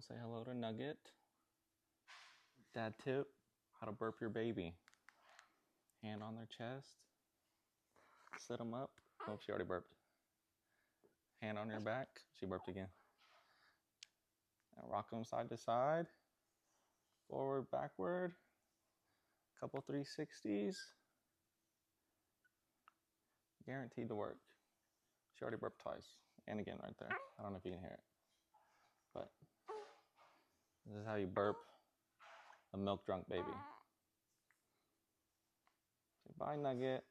say hello to Nugget. Dad tip, how to burp your baby. Hand on their chest. Sit them up. Oh, she already burped. Hand on your back. She burped again. And rock them side to side. Forward, backward. Couple 360s. Guaranteed to work. She already burped twice. And again right there. I don't know if you can hear it. But this is how you burp a milk drunk baby. Say bye, Nugget.